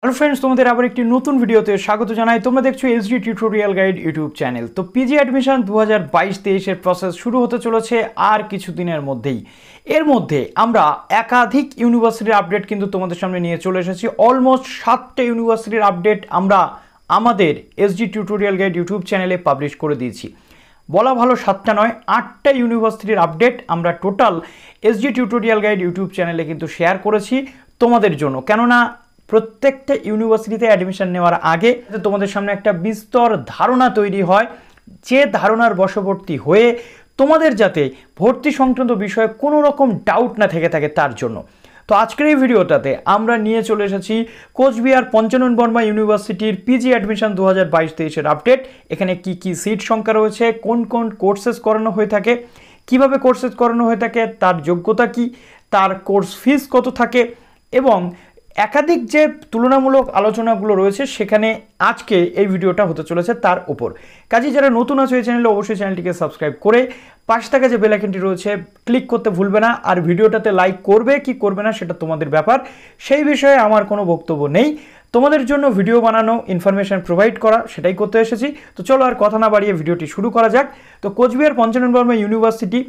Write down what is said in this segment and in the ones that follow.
Hello friends, तुम्हारे आबार एक नतून भिडियोते स्वागत जानाई। তোমরা দেখছো SD tutorial guide YouTube channel. তো পিজি অ্যাডমিশন 2022-23 এর প্রসেস শুরু হতে চলেছে আর কিছুদিনের মধ্যেই। এর মধ্যে আমরা একাধিক ইউনিভার্সিটির আপডেট কিন্তু তোমাদের সামনে নিয়ে চলে এসেছি। অলমোস্ট 7টা ইউনিভার্সিটির আপডেট আমরা আমাদের এসডি টিউটোরিয়াল গাইড ইউটিউব চ্যানেলে পাবলিশ করে দিয়েছি। বলা ভালো 7টা নয়, 8টা ইউনিভার্সিটির আপডেট আমরা total SD tutorial guide YouTube চ্যানেলে কিন্তু শেয়ার করেছি তোমাদের জন্য। কেননা প্রত্যেকটা ইউনিভার্সিটিতে অ্যাডমিশন নেওয়ার আগে তোমাদের সামনে একটা বিস্তর ধারণা তৈরি হয়, যে ধারণার বশবর্তী হয়ে তোমাদের যাতে ভর্তি সংক্রান্ত বিষয়ে কোনো রকম ডাউট না থেকে থাকে তার জন্য। তো আজকের এই ভিডিওটাতে আমরা নিয়ে চলে এসেছি কোচবিহার পঞ্চানন বর্মা ইউনিভার্সিটির পিজি অ্যাডমিশন 2022-23 আপডেট। এখানে কি কি সিট সংখ্যা রয়েছে, কোন কোন কোর্সেস করানো হয়ে থাকে, কিভাবে কোর্সেস করানো হয়ে থাকে, তার যোগ্যতা কি, তার কোর্স ফিস কত থাকে এবং একাধিক যে তুলনামূলক আলোচনাগুলো রয়েছে সেখানে আজকে এই ভিডিওটা হতে চলেছে তার উপর। কাজে যারা নতুন আছে এই চ্যানেলে অবশ্যই চ্যানেলটিকে সাবস্ক্রাইব করে পাশে থাকা যে বেল আইকনটি রয়েছে ক্লিক করতে ভুলবে না। আর ভিডিওটাতে লাইক করবে কি করবে না সেটা তোমাদের ব্যাপার, সেই বিষয়ে আমার কোনো বক্তব্য নেই। তোমাদের জন্য ভিডিও বানানো, ইনফরমেশন প্রোভাইড করা, সেটাই করতে এসেছি। তো চলো আর কথা না বাড়িয়ে ভিডিওটি শুরু করা যাক। তো কোচবিহার পঞ্চানন বর্মা ইউনিভার্সিটি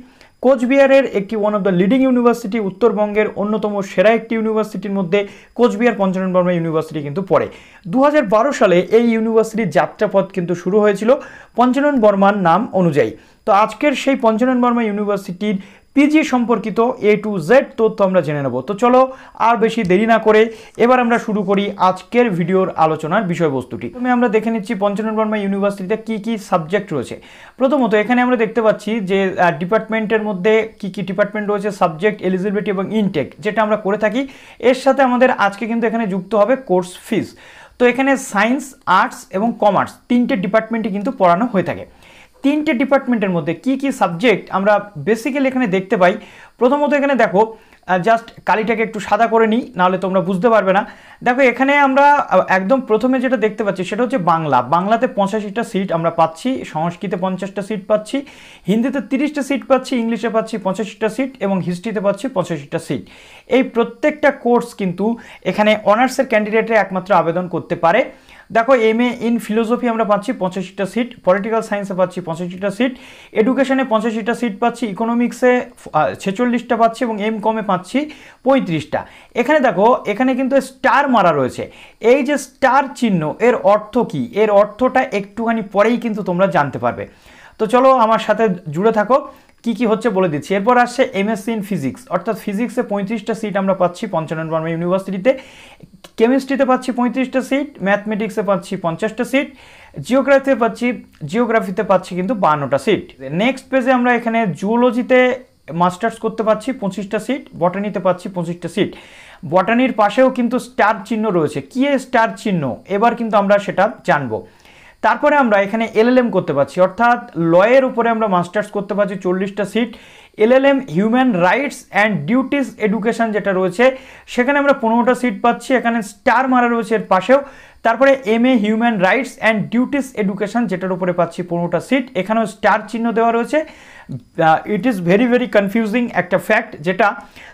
কোচবিহারের একটি one of the leading university, উত্তরবঙ্গের অন্যতম সেরা একটি ইউনিভার্সিটির মধ্যে কোচবিহার পঞ্চানন বর্মা ইউনিভার্সিটি কিন্তু পড়ে। 2012 সালে এই ইউনিভার্সিটির যাত্রাপথ কিন্তু শুরু হয়েছিল পঞ্চানন বর্মার নাম অনুযায়ী। তো আজকের সেই পঞ্চানন বর্মা ইউনিভার্সিটির পিজি সম্পর্কিত A to Z তথ্য আমরা জেনে নেব। তো চলো আর বেশি দেরি না করে এবার আমরা শুরু করি আজকের ভিডিওর আলোচনার বিষয়বস্তুটি। প্রথমে আমরা দেখে নিচ্ছি পঞ্চানন বর্মা ইউনিভার্সিটিতে কি কি সাবজেক্ট রয়েছে। প্রথমত এখানে আমরা দেখতে পাচ্ছি যে ডিপার্টমেন্টের মধ্যে কি কি ডিপার্টমেন্ট রয়েছে, সাবজেক্ট, এলিজিবিলিটি এবং ইনটেক যেটা আমরা করে থাকি। এর সাথে আমাদের আজকে কিন্তু এখানে যুক্ত হবে কোর্স ফিস। তো এখানে সায়েন্স, আর্টস এবং কমার্স তিনটে ডিপার্টমেন্টই কিন্তু পড়ানো হয়ে থাকে। তিনটে ডিপার্টমেন্টের মধ্যে কি কি সাবজেক্ট আমরা বেসিক্যালি এখানে দেখতে পাই। প্রথমত এখানে দেখো, জাস্ট কালিটাকে একটু সাদা করে নিই, নাহলে তোমরা বুঝতে পারবে না। দেখো এখানে আমরা একদম প্রথমে যেটা দেখতে পাচ্ছি সেটা হচ্ছে বাংলাতে 85টা সিট আমরা পাচ্ছি, সংস্কৃতে 50টা সিট পাচ্ছি, হিন্দিতে 30টা সিট পাচ্ছি, ইংলিশে পাচ্ছি 85টা সিট এবং হিস্ট্রিতে পাচ্ছি 85টা সিট। এই প্রত্যেকটা কোর্স কিন্তু এখানে অনার্সের ক্যান্ডিডেটরা একমাত্র আবেদন করতে পারে। দেখো MA ইন ফিলোসফি আমরা পাচ্ছি 85টা সিট, পলিটিক্যাল সায়েন্সে পাচ্ছি 85টা সিট, এডুকেশনে 85টা সিট পাচ্ছি, ইকোনমিক্সে 46টা পাচ্ছি এবং MCOM-এ পাচ্ছি 35টা। এখানে দেখো এখানে কিন্তু স্টার মারা রয়েছে। এই যে স্টার চিহ্ন এর অর্থ কি, এর অর্থটা একটুখানি পরেই কিন্তু তোমরা জানতে পারবে। তো চলো আমার সাথে জুড়ে থাকো, কি কি হচ্ছে বলে দিচ্ছি। এরপর আসছে M.Sc ইন ফিজিক্স, অর্থাৎ ফিজিক্সে 35টা সিট আমরা পাচ্ছি পঞ্চানন বর্মা ইউনিভার্সিটিতে, কেমিস্ট্রিতে পাচ্ছি 35টা সিট, ম্যাথমেটিক্সে পাচ্ছি 50টা সিট, জিওগ্রাফিতে পাচ্ছি কিন্তু 52টা সিট। নেক্সট পেজে আমরা এখানে জুওলজিতে মাস্টার্স করতে পাচ্ছি 25টা সিট, বটানিতে পাচ্ছি 25টা সিট। বটানির পাশেও কিন্তু স্টার চিহ্ন রয়েছে। কি স্টার চিহ্ন এবার কিন্তু আমরা সেটা জানবো। তারপরে আমরা এখানে LLM করতে পারছি, অর্থাৎ লয়ের উপরে আমরা মাস্টার্স করতে পারছি 40টা সিট। LLM human rights and duties education যেটা রয়েছে সেখানে আমরা 15টা সিট পাচ্ছি, এখানে স্টার মারা রয়েছে এর পাশেও। তারপরে MA human rights and duties education যেটার উপরে পাচ্ছি 15টা সিট, এখানেও স্টার চিহ্ন দেওয়া রয়েছে। ইট ইজ ভেরি কনফিউজিং একটা ফ্যাক্ট, যেটা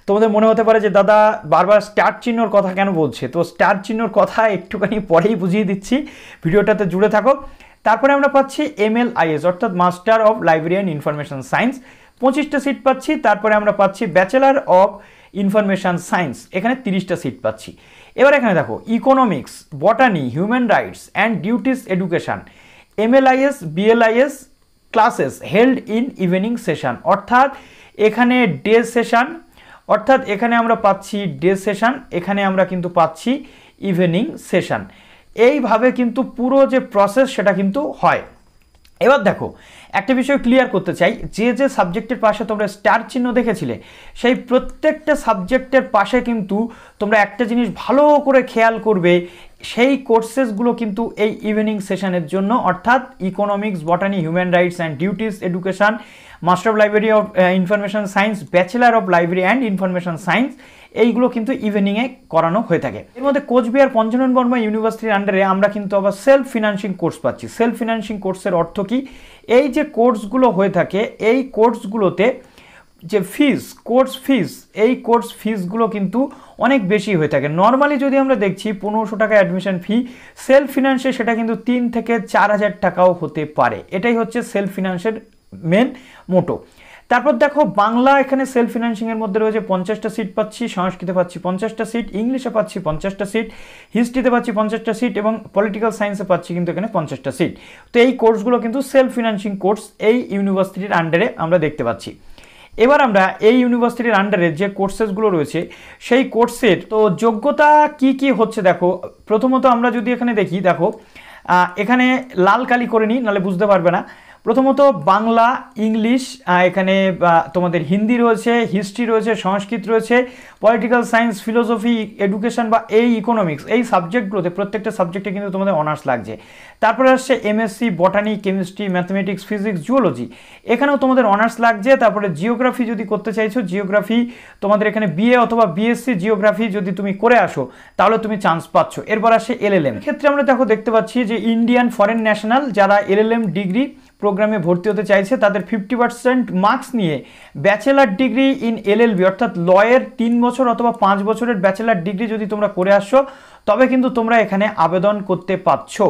তোমাদের মনে হতে পারে যে দাদা বারবার স্টার চিহ্নর কথা কেন বলছে। তো স্টার চিহ্নর কথা একটুখানি পরেই বুঝিয়ে দিচ্ছি, ভিডিওটাতে জুড়ে থাকো। তারপরে আমরা পাচ্ছি MLIS অর্থাৎ master of library and information science, 25টা সিট পাচ্ছি। তারপরে আমরা পাচ্ছি ব্যাচেলার অফ ইনফরমেশন সায়েন্স, এখানে 30টা সিট পাচ্ছি। এবার এখানে দেখো economics, বটানি, human rights and duties education, MLIS BLIS classes held in evening session, অর্থাৎ এখানে ডে সেশন, অর্থাৎ এখানে আমরা পাচ্ছি ডে সেশন, এখানে আমরা কিন্তু পাচ্ছি ইভিনিং সেশন। এইভাবে কিন্তু পুরো যে প্রসেস সেটা কিন্তু হয়। এবার দেখো একটা বিষয় ক্লিয়ার করতে চাই, যে যে সাবজেক্টের পাশে তোমরা স্টার চিহ্ন দেখেছিলে সেই প্রত্যেকটা সাবজেক্টের পাশে কিন্তু তোমরা একটা জিনিস ভালো করে খেয়াল করবে, সেই কোর্সেসগুলো কিন্তু এই ইভিনিং সেশনের জন্য, অর্থাৎ economics, বটানি, human rights and duties education, master of library of information science, bachelor of library and information science, এইগুলো কিন্তু ইভিনিংয়ে করানো হয়ে থাকে। এর মধ্যে কোচবিহার পঞ্চানন বর্মা ইউনিভার্সিটির আন্ডারে আমরা কিন্তু আবার সেলফ ফিনান্সিং কোর্স পাচ্ছি। সেলফ ফিনান্সিং কোর্সের অর্থ কি, এই যে কোর্সগুলো হয়ে থাকে এই কোর্সগুলোতে যে ফিস, কোর্স ফিস, এই কোর্স ফিসগুলো কিন্তু অনেক বেশি হয়ে থাকে। নর্মালি যদি আমরা দেখছি 1500 টাকা অ্যাডমিশন ফি, সেলফ ফিনান্সে সেটা কিন্তু 3 থেকে 4000 টাকাও হতে পারে। এটাই হচ্ছে সেলফ ফিনান্সের মেন মোটো। তারপর দেখো বাংলা এখানে সেলফ ফিনান্সিংয়ের মধ্যে রয়েছে 50টা সিট পাচ্ছি, সংস্কৃতে পাচ্ছি 50টা সিট, ইংলিশে পাচ্ছি 50টা সিট, হিস্ট্রিতে পাচ্ছি 50টা সিট এবং পলিটিক্যাল সায়েন্সে পাচ্ছি কিন্তু এখানে 50টা সিট। তো এই কোর্সগুলো কিন্তু সেলফ ফিনান্সিং কোর্স এই ইউনিভার্সিটির আন্ডারে আমরা দেখতে পাচ্ছি। এবার আমরা এই ইউনিভার্সিটির আন্ডারে যে কোর্সেসগুলো রয়েছে সেই কোর্সের তো যোগ্যতা কি কি হচ্ছে দেখো। প্রথমত আমরা যদি এখানে দেখি, দেখো এখানে লাল কালি করে নিই, নাহলে বুঝতে পারবে না। প্রথমত বাংলা, ইংলিশ, এখানে তোমাদের হিন্দি রয়েছে, হিস্ট্রি রয়েছে, সংস্কৃত রয়েছে, পলিটিক্যাল সায়েন্স, ফিলোসফি, এডুকেশন বা এই ইকোনমিক্স, এই সাবজেক্টগুলোতে প্রত্যেকটা সাবজেক্টে কিন্তু তোমাদের অনার্স লাগছে। তারপরে আসছে M.Sc বটানি, chemistry, mathematics, physics, zoology, এখানেও তোমাদের অনার্স লাগছে। তারপরে জিওগ্রাফি যদি করতে চাইছো, জিওগ্রাফি তোমাদের এখানে BA অথবা BSc জিওগ্রাফি যদি তুমি করে আসো তাহলে তুমি চান্স পাচ্ছ। এরপর আসছে LLM ক্ষেত্রে আমরা দেখতে পাচ্ছি যে ইন্ডিয়ান ফরেন ন্যাশনাল যারা LLM ডিগ্রি প্রোগ্রামে ভর্তি হতে চাইছে তাদের 50% মার্কস নিয়ে ব্যাচেলার ডিগ্রি ইন LLB অর্থাৎ লয়ের 3 বছর অথবা 5 বছরের ব্যাচেলার ডিগ্রি যদি তোমরা করে আসছো তবে কিন্তু তোমরা এখানে আবেদন করতে পারছো।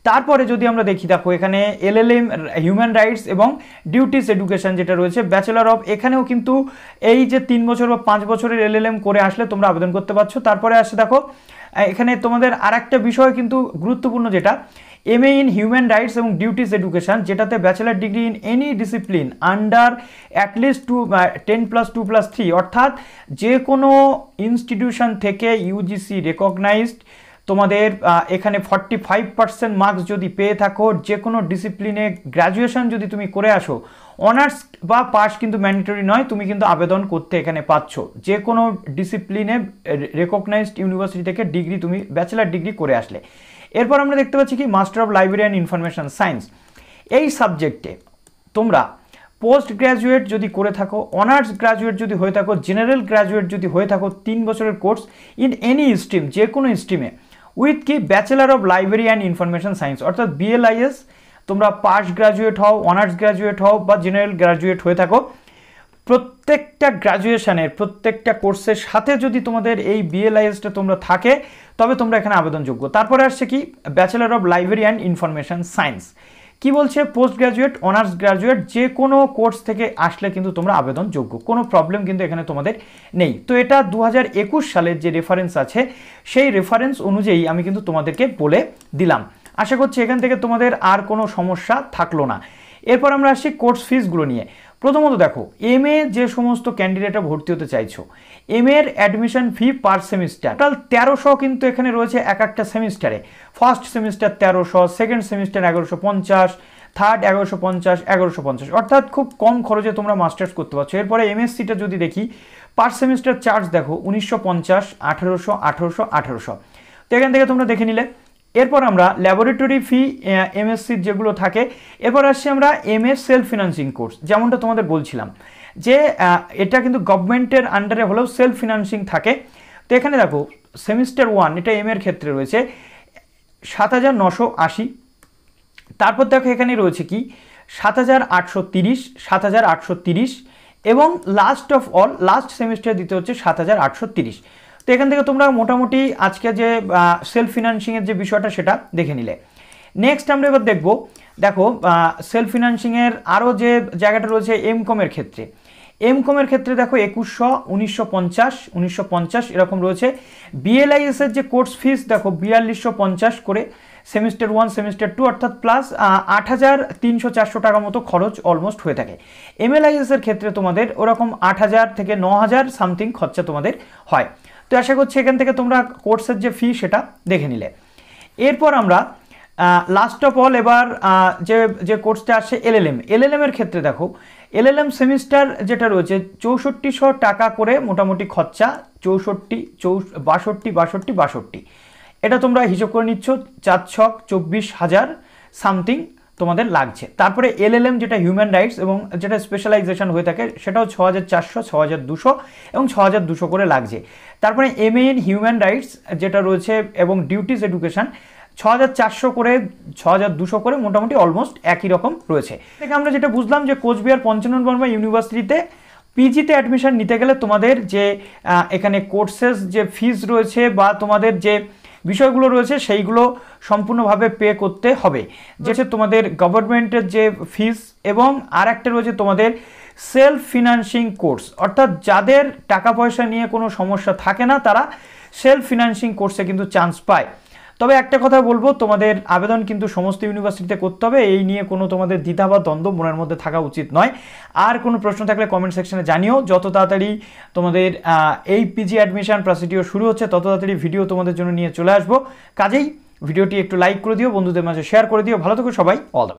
তারপরে যদি আমরা দেখি, দেখো এখানে LLM হিউম্যান রাইটস এবং ডিউটিস এডুকেশন যেটা রয়েছে ব্যাচেলার অফ, এখানেও কিন্তু এই যে 3 বছর বা 5 বছরের LLM করে আসলে তোমরা আবেদন করতে পারছো। তারপরে আসে দেখো এখানে তোমাদের আরেকটা বিষয় কিন্তু গুরুত্বপূর্ণ, যেটা MA ইন হিউম্যান রাইটস এবং ডিউটিস এডুকেশন, যেটাতে bachelor degree in any discipline under at least 10+2+3 অর্থাৎ যে কোনো ইনস্টিটিউশন থেকে UGC রেকগনাইজড তোমাদের এখানে 45% মার্কস যদি পেয়ে থাকো, যে কোনো ডিসিপ্লিনে গ্র্যাজুয়েশন যদি তুমি করে আসো, অনার্স বা পাস কিন্তু ম্যান্ডেটরি নয়, তুমি কিন্তু আবেদন করতে এখানে পাচ্ছ। যে কোনো ডিসিপ্লিনে রেকগনাইজড ইউনিভার্সিটি থেকে ডিগ্রি তুমি ব্যাচেলার ডিগ্রি করে আসলে। এরপর আমরা দেখতে পাচ্ছি কি master of library and information science, এই সাবজেক্টে তোমরা পোস্ট গ্র্যাজুয়েট যদি করে থাকো, অনার্স গ্র্যাজুয়েট যদি হয়ে থাকো, জেনারেল গ্র্যাজুয়েট যদি হয়ে থাকো, 3 বছরের কোর্স ইন এনি স্ট্রিম, যে কোনো স্ট্রিমে উইথ কি bachelor of library and information science অর্থাৎ BLIS, তোমরা পাস গ্র্যাজুয়েট হও, অনার্স গ্র্যাজুয়েট হও বা জেনারেল গ্র্যাজুয়েট হয়ে থাকো, প্রত্যেকটা গ্র্যাজুয়েশনের প্রত্যেকটা কোর্সের সাথে যদি তোমাদের এই BLISটা তোমরা থাকে তবে তোমরা এখানে আবেদনযোগ্য। তারপরে আসছে কি bachelor of library and information science, কি বলছে পোস্ট গ্র্যাজুয়েট, অনার্স গ্র্যাজুয়েট যে কোনো কোর্স থেকে আসলে কিন্তু তোমরা আবেদনযোগ্য, কোনো প্রবলেম কিন্তু এখানে তোমাদের নেই। তো এটা 2021 সালের যে রেফারেন্স আছে সেই রেফারেন্স অনুযায়ী আমি কিন্তু তোমাদেরকে বলে দিলাম। আশা করছি এখান থেকে তোমাদের আর কোনো সমস্যা থাকলো না। এরপর আমরা আসছি কোর্স ফিসগুলো নিয়ে। প্রথমত দেখো MA যে সমস্ত ক্যান্ডিডেটরা ভর্তি হতে চাইছো, MA এর অ্যাডমিশন ফি পার সেমিস্টার টোটাল 1300 কিন্তু এখানে রয়েছে এক একটা সেমিস্টারে। First semester 1300, second semester 1150, third 1150, 1150 অর্থাৎ খুব কম খরচে তোমরা মাস্টার্স করতে পারছো। এরপরে MScটা যদি দেখি পার সেমিস্টার চার্জ দেখো 1950, 1800, 1800, 1800, তো এখান থেকে তোমরা দেখে নিলে। এরপর আমরা ল্যাবরেটরি ফি MSc যেগুলো থাকে, এরপর আসছি আমরা MA সেলফ ফিনান্সিং কোর্স, যেমনটা তোমাদের বলছিলাম যে এটা কিন্তু গভর্নমেন্টের আন্ডারে হলেও সেলফ ফিনান্সিং থাকে। তো এখানে দেখো সেমিস্টার 1 এটা MA এর ক্ষেত্রে রয়েছে 7980, তারপর দেখো এখানে রয়েছে কি 7830, 7830 এবং last of all last semester দিতে হচ্ছে 7830। তো এখান থেকে তোমরা মোটামুটি আজকে যে সেলফ ফিনান্সিংয়ের যে বিষয়টা সেটা দেখে নিলে। নেক্সট আমরা এবার দেখবো, দেখো সেলফ ফিনান্সিংয়ের আরও যে জায়গাটা রয়েছে M.Com-এর ক্ষেত্রে। M.Com-এর ক্ষেত্রে দেখো 2100, 1950, 1950 এরকম রয়েছে। BLIS-এর যে কোর্স ফিস দেখো 4250 করে সেমিস্টার 1, সেমিস্টার 2 অর্থাৎ প্লাস 8300-400 টাকা মতো খরচ অলমোস্ট হয়ে থাকে। MLIS-এর ক্ষেত্রে তোমাদের ওরকম 8000 থেকে 9000 সামথিং খরচা তোমাদের হয়। তো আশা করছি এখান থেকে তোমরা কোর্সের যে ফি সেটা দেখে নিলে। এরপর আমরা লাস্ট অফ অল এবার যে কোর্সটা আসছে LLM এর ক্ষেত্রে দেখো LLM সেমিস্টার যেটা রয়েছে 6400 টাকা করে মোটামুটি খরচা, 62 এটা তোমরা হিসাব করে নিচ্ছ, 4,24,000 সামথিং তোমাদের লাগছে। তারপরে LLM যেটা হিউম্যান রাইটস এবং যেটা স্পেশালাইজেশন হয়ে থাকে সেটাও 6400, 6200 এবং 6200 করে লাগছে। তারপরে MA ইন হিউম্যান রাইটস যেটা রয়েছে এবং ডিউটিস এডুকেশন 6400 করে 6200 করে মোটামুটি অলমোস্ট একই রকম রয়েছে। থেকে আমরা যেটা বুঝলাম যে কোচবিহার পঞ্চানন বর্মা ইউনিভার্সিটিতে পিজিতে অ্যাডমিশন নিতে গেলে তোমাদের যে এখানে কোর্সেস যে ফিজ রয়েছে বা তোমাদের যে বিষয়গুলো রয়েছে সেইগুলো সম্পূর্ণভাবে পে করতে হবে, যেটা তোমাদের গভর্নমেন্টের যে ফিজ এবং আর একটা রয়েছে তোমাদের সেলফ ফিনান্সিং কোর্স, অর্থাৎ যাদের টাকা পয়সা নিয়ে কোনো সমস্যা থাকে না তারা সেলফ ফিনান্সিং কোর্সে কিন্তু চান্স পায়। তবে একটা কথা বলবো, তোমাদের আবেদন কিন্তু সমস্ত ইউনিভার্সিটিতে করতে হবে, এই নিয়ে কোনো তোমাদের দ্বিধা বা দ্বন্দ্ব মনের মধ্যে থাকা উচিত নয়। আর কোনো প্রশ্ন থাকলে কমেন্ট সেকশনে জানিও। যত তাড়াতাড়ি তোমাদের এই পিজি অ্যাডমিশন প্রসিডিওর শুরু হচ্ছে তত তাড়াতাড়ি ভিডিও তোমাদের জন্য নিয়ে চলে আসবো। কাজেই ভিডিওটি একটু লাইক করে দিও, বন্ধুদের মাঝে শেয়ার করে দিও। ভালো থেকো সবাই, অল দ্য বেস্ট।